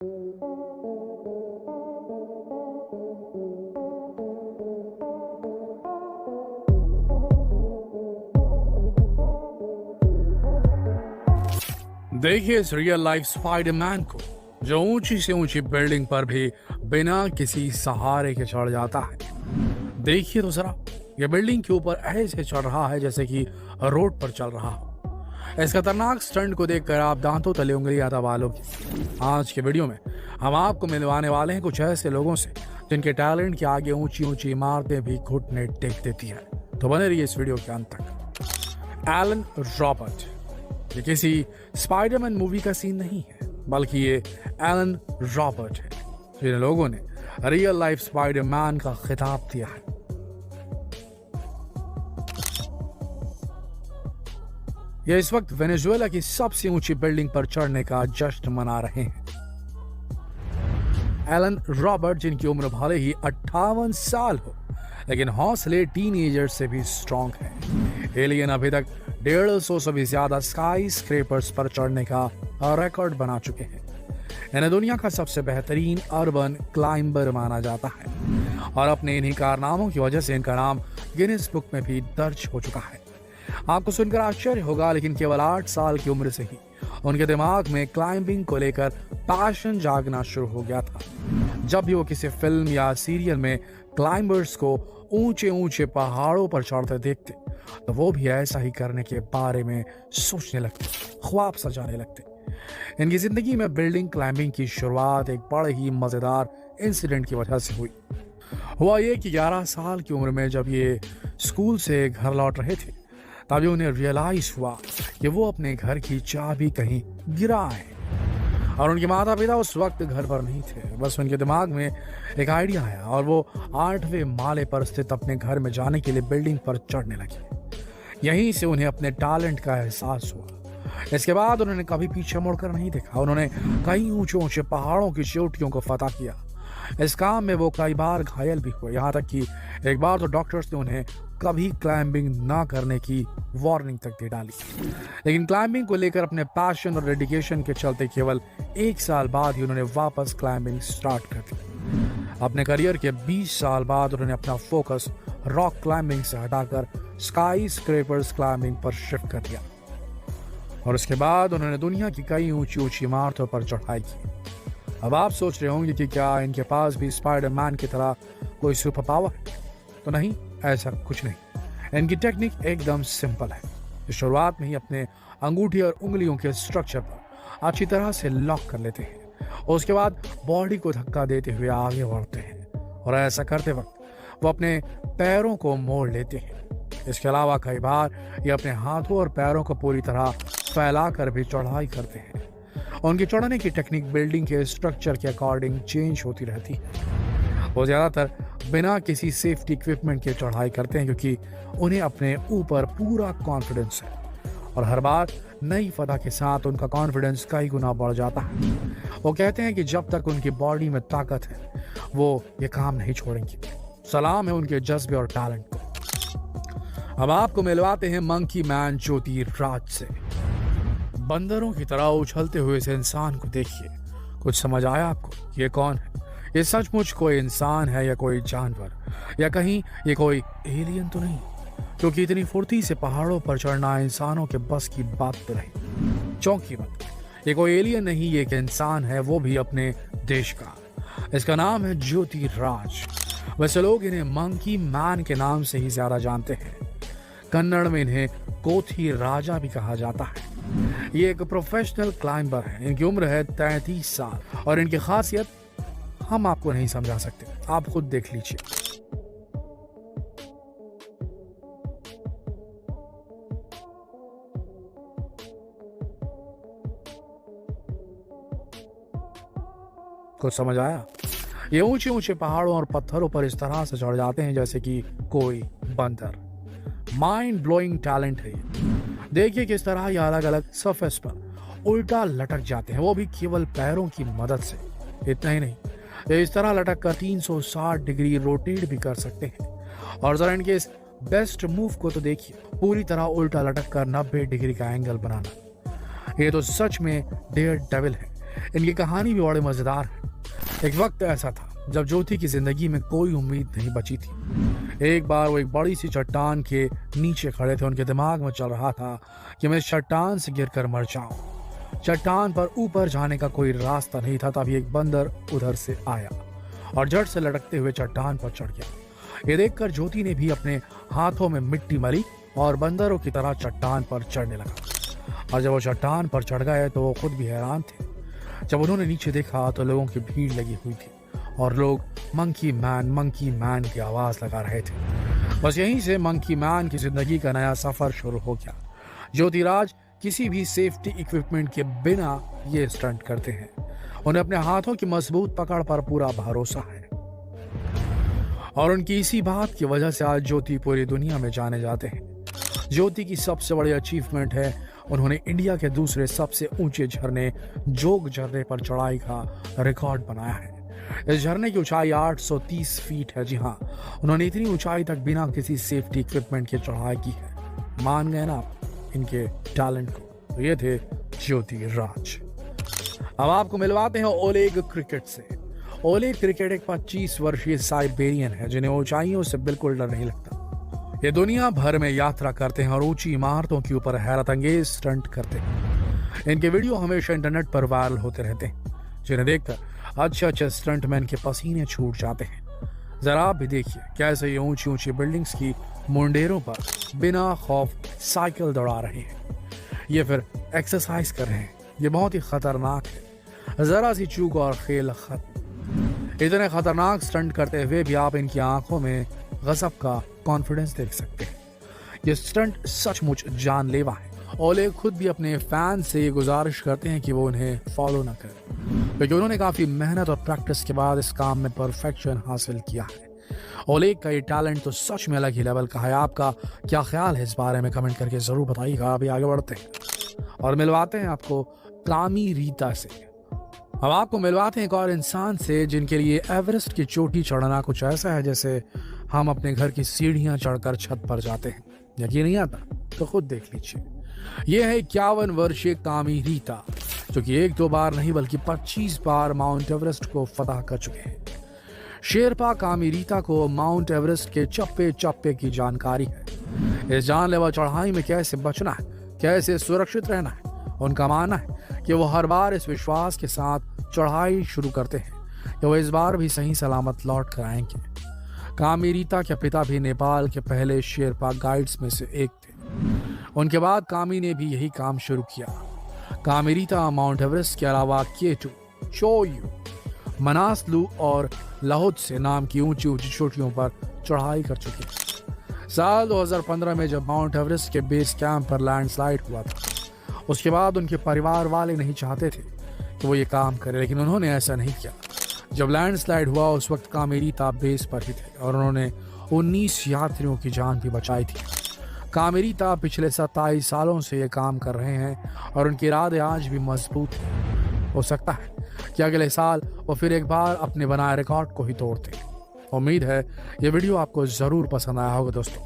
देखिए इस real life Spiderman को, जो ऊंची से ऊंची बिल्डिंग पर भी बिना किसी सहारे के चढ़ जाता है। देखिए तो जरा, ये बिल्डिंग के ऊपर ऐसे चढ़ रहा है जैसे कि रोड पर चल रहा हो। इस खतरनाक स्टंट को देखकर आप दांतों तले उंगलियां दबा लोगे। आज के वीडियो में हम आपको मिलवाने वाले हैं कुछ ऐसे लोगों से जिनके टैलेंट के आगे ऊंची ऊंची इमारतें भी घुटने टेक देती है। तो बने रहिए इस वीडियो के अंत तक। एलन रॉबर्ट, ये किसी स्पाइडरमैन मूवी का सीन नहीं है, बल्कि ये एलन रॉबर्ट है जिन लोगों ने रियल लाइफ स्पाइडरमैन का खिताब दिया है। ये इस वक्त वेनेजुएला की सबसे ऊंची बिल्डिंग पर चढ़ने का जश्न मना रहे हैं। एलन रॉबर्ट, जिनकी उम्र भले ही 58 साल हो, लेकिन हौसले टीनेजर से भी स्ट्रॉन्ग है। एलियन अभी तक 150 से भी ज्यादा स्काई स्क्रेपर्स पर चढ़ने का रिकॉर्ड बना चुके हैं। इन्हें दुनिया का सबसे बेहतरीन अर्बन क्लाइंबर माना जाता है और अपने इन्हीं कारनामों की वजह से इनका नाम गिनीज बुक में भी दर्ज हो चुका है। आपको सुनकर आश्चर्य होगा, लेकिन केवल 8 साल की उम्र से ही उनके दिमाग में क्लाइंबिंग को लेकर पैशन जागना शुरू हो गया था। जब भी वो किसी फिल्म या सीरियल में क्लाइंबर्स को ऊंचे ऊंचे पहाड़ों पर चढ़ते देखते, तो वो भी ऐसा ही करने के बारे में सोचने लगते, ख्वाब सजाने लगते। इनकी जिंदगी में बिल्डिंग क्लाइंबिंग की शुरुआत एक बड़े ही मजेदार इंसिडेंट की वजह से हुई। हुआ ये कि 11 साल की उम्र में जब ये स्कूल से घर लौट रहे थे, तभी उन्हें रियलाइज हुआ कि वो अपने घर की चाबी कहीं गिरा है। और उनके माता पिता उस वक्त घर पर नहीं थे। बस उनके दिमाग में एक आइडिया आया और वो 8वें माले पर स्थित अपने घर में जाने के लिए बिल्डिंग पर चढ़ने लगे। यहीं से उन्हें अपने टैलेंट का एहसास हुआ। इसके बाद उन्होंने कभी पीछे मुड़कर नहीं देखा। उन्होंने कई ऊंचे ऊंचे पहाड़ों की चोटियों को फतह किया। इस काम में वो कई बार घायल भी हुए, यहाँ तक कि एक बार तो डॉक्टर्स ने उन्हें कभी क्लाइंबिंग ना करने की वार्निंग तक दे डाली। लेकिन क्लाइंबिंग को लेकर अपने पैशन और डेडिकेशन के चलते केवल 1 साल बाद ही उन्होंने वापस क्लाइंबिंग स्टार्ट कर दी। अपने करियर के 20 साल बाद उन्होंने अपना फोकस रॉक क्लाइंबिंग से हटाकर स्काई स्क्रेपर्स क्लाइंबिंग पर शिफ्ट कर दिया और उसके बाद उन्होंने दुनिया की कई ऊंची ऊंची इमारतों पर चढ़ाई की। अब आप सोच रहे होंगे कि क्या इनके पास भी स्पाइडरमैन की तरह कोई सुपर पावर है? तो नहीं, ऐसा कुछ नहीं। इनकी टेक्निक एकदम सिंपल है। शुरुआत में ही अपने अंगूठी और उंगलियों के स्ट्रक्चर पर अच्छी तरह से लॉक कर लेते हैं और उसके बाद बॉडी को धक्का देते हुए आगे बढ़ते हैं और ऐसा करते वक्त वो अपने पैरों को मोड़ लेते हैं। इसके अलावा कई बार ये अपने हाथों और पैरों को पूरी तरह फैलाकर भी चढ़ाई करते हैं। उनकी चढ़ने की टेक्निक बिल्डिंग के स्ट्रक्चर के अकॉर्डिंग चेंज होती रहती है। वो ज्यादातर बिना किसी सेफ्टी इक्विपमेंट के चढ़ाई करते हैं क्योंकि उन्हें अपने ऊपर पूरा कॉन्फिडेंस है और हर बार नई फतह के साथ उनका कॉन्फिडेंस कई गुना बढ़ जाता है। वो कहते हैं कि जब तक उनकी बॉडी में ताकत है, वो ये काम नहीं छोड़ेंगे। सलाम है उनके जज्बे और टैलेंट को। अब आपको मिलवाते हैं मंकी मैन ज्योति राज से। बंदरों की तरह उछलते हुए इस इंसान को देखिए। कुछ समझ आया आपको? ये कौन है? ये सचमुच कोई इंसान है या कोई जानवर, या कहीं ये कोई एलियन तो नहीं? क्योंकि इतनी फुर्ती से पहाड़ों पर चढ़ना इंसानों के बस की बात तो नहीं। चौंकी मत, ये कोई एलियन नहीं, ये एक इंसान है, वो भी अपने देश का। इसका नाम है ज्योति राज। वैसे लोग इन्हें मंकी मैन के नाम से ही ज्यादा जानते हैं। कन्नड़ में इन्हें कोथी राजा भी कहा जाता है। ये एक प्रोफेशनल क्लाइंबर है। इनकी उम्र है 33 साल और इनकी खासियत हम आपको नहीं समझा सकते, आप खुद देख लीजिए। कुछ समझ आया? ये ऊंचे ऊंचे पहाड़ों और पत्थरों पर इस तरह से चढ़ जाते हैं जैसे कि कोई बंदर। माइंड ब्लोइंग टैलेंट है ये। देखिए किस तरह ये अलग अलग सरफेस पर उल्टा लटक जाते हैं, वो भी केवल पैरों की मदद से। इतना ही नहीं, ये इस तरह लटक कर 360 डिग्री रोटेट भी कर सकते हैं। और जरा इनके इस बेस्ट मूव को तो देखिए, पूरी तरह उल्टा लटक कर 90 डिग्री का एंगल बनाना। ये तो सच में डेयर डेविल है। इनकी कहानी भी बड़े मजेदार है। एक वक्त ऐसा था जब ज्योति की जिंदगी में कोई उम्मीद नहीं बची थी। एक बार वो एक बड़ी सी चट्टान के नीचे खड़े थे। उनके दिमाग में चल रहा था कि मैं इस चट्टान से गिरकर मर जाऊं। चट्टान पर ऊपर जाने का कोई रास्ता नहीं था। तभी एक बंदर उधर से आया और झट से लटकते हुए चट्टान पर चढ़ गया। ये देखकर ज्योति ने भी अपने हाथों में मिट्टी मली और बंदरों की तरह चट्टान पर चढ़ने लगा। और जब वो चट्टान पर चढ़ गए तो वो खुद भी हैरान थे। जब उन्होंने नीचे देखा तो लोगों की भीड़ लगी हुई थी और लोग मंकी मैन की आवाज लगा रहे थे। बस यहीं से मंकी मैन की जिंदगी का नया सफर शुरू हो गया। ज्योतिराज किसी भी सेफ्टी इक्विपमेंट के बिना ये स्टंट करते हैं। उन्हें अपने हाथों की मजबूत पकड़ पर पूरा भरोसा है और उनकी इसी बात की वजह से आज ज्योति पूरी दुनिया में जाने जाते हैं। ज्योति की सबसे बड़ी अचीवमेंट है उन्होंने इंडिया के दूसरे सबसे ऊंचे झरने जोग झरने पर चढ़ाई का रिकॉर्ड बनाया है। इस झरने की ऊंचाई 830 फीट है। जी हाँ, उन्होंने इतनी ऊंचाई तक बिना किसी सेफ्टी इक्विपमेंट के चढ़ाई की है। मान गए ना आप इनके टैलेंट को। तो ये थे ज्योतिराज। अब आपको मिलवाते हैं ओलेग क्रिकेट से। ओलेग क्रिकेट एक 25 वर्षीय साइबेरियन है जिन्हें ऊंचाइयों से बिल्कुल डर नहीं लगता। ये दुनिया भर में यात्रा करते हैं और ऊंची इमारतों के ऊपर हैरत अंगेज स्टंट करते हैं। इनके वीडियो हमेशा इंटरनेट पर वायरल होते रहते हैं, जिन्हें देखकर अच्छे स्टंटमैन के पसीने छूट जाते हैं। जरा आप भी देखिए कैसे ये ऊंची ऊंची बिल्डिंग्स की मुंडेरों पर बिना खौफ साइकिल दौड़ा रहे हैं। ये फिर एक्सरसाइज कर रहे हैं। ये बहुत ही खतरनाक है। जरा सी चूक और खेल खत्म। इतने खतरनाक स्टंट करते हुए भी आप इनकी आंखों में गजब का कॉन्फिडेंस देख सकते हैं। ये स्टंट सचमुच जानलेवा है। ओलेग खुद भी अपने फैन से ये गुजारिश करते हैं कि वो उन्हें फॉलो न करें, क्योंकि उन्होंने काफी मेहनत और प्रैक्टिस के बाद इस काम में परफेक्शन हासिल किया है। ओलेग का ये टैलेंट तो सच में अलग ही लेवल का है। आपका क्या ख्याल है इस बारे में कमेंट करके जरूर बताइएगा। अभी आगे बढ़ते हैं और मिलवाते हैं आपको कामी रीता से। अब आपको मिलवाते हैं एक और इंसान से जिनके लिए एवरेस्ट की चोटी चढ़ना कुछ ऐसा है जैसे हम अपने घर की सीढ़ियां चढ़कर छत पर जाते हैं। यकीन नहीं आता तो खुद देख लीजिए। यह है 51 वर्षीय कामी रीता, जो कि 1-2 बार नहीं बल्कि 25 बार माउंट एवरेस्ट को फतह कर चुके हैं। शेरपा कामी रीता को माउंट एवरेस्ट के चप्पे चप्पे की जानकारी है। इस जानलेवा चढ़ाई में कैसे बचना है, कैसे सुरक्षित रहना है। उनका मानना है कि वो हर बार इस विश्वास के साथ चढ़ाई शुरू करते हैं कि वो इस बार भी सही सलामत लौट कर आएंगे। कामी रीता के पिता भी नेपाल के पहले शेरपा गाइड्स में से एक थे। उनके बाद कामी ने भी यही काम शुरू किया। कामी रीता माउंट एवरेस्ट के अलावा केटू, चोयू, मनासलू और लाहौत्से नाम की ऊंची ऊंची चोटियों पर चढ़ाई कर चुके हैं। साल 2015 में जब माउंट एवरेस्ट के बेस कैंप पर लैंडस्लाइड हुआ था, उसके बाद उनके परिवार वाले नहीं चाहते थे कि वो ये काम करे, लेकिन उन्होंने ऐसा नहीं किया। जब लैंडस्लाइड हुआ उस वक्त कामी रीता बेस पर ही थे और उन्होंने 19 यात्रियों की जान भी बचाई थी। कामी रीता पिछले 27 सालों से ये काम कर रहे हैं और उनके इरादे आज भी मजबूत हैं। हो सकता है कि अगले साल वो फिर एक बार अपने बनाए रिकॉर्ड को ही तोड़ते। उम्मीद है ये वीडियो आपको जरूर पसंद आया होगा दोस्तों,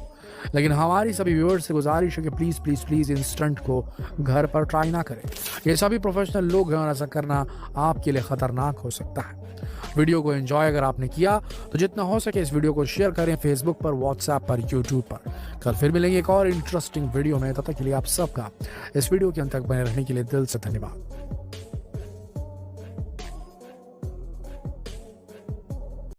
लेकिन हमारी सभी व्यूअर्स से गुजारिश है कि please please please in stunt को घर पर ट्राई ना करें। ये सभी प्रोफेशनल लोग हैं और ऐसा करना आपके लिए खतरनाक हो सकता है। वीडियो को एंजॉय अगर आपने किया तो जितना हो सके इस वीडियो को शेयर करें फेसबुक पर, व्हाट्सएप पर, यूट्यूब पर। कल फिर मिलेंगे एक और इंटरेस्टिंग वीडियो में। तब तक के लिए आप सबका इस वीडियो के अंत तक बने रहने के लिए दिल से धन्यवाद।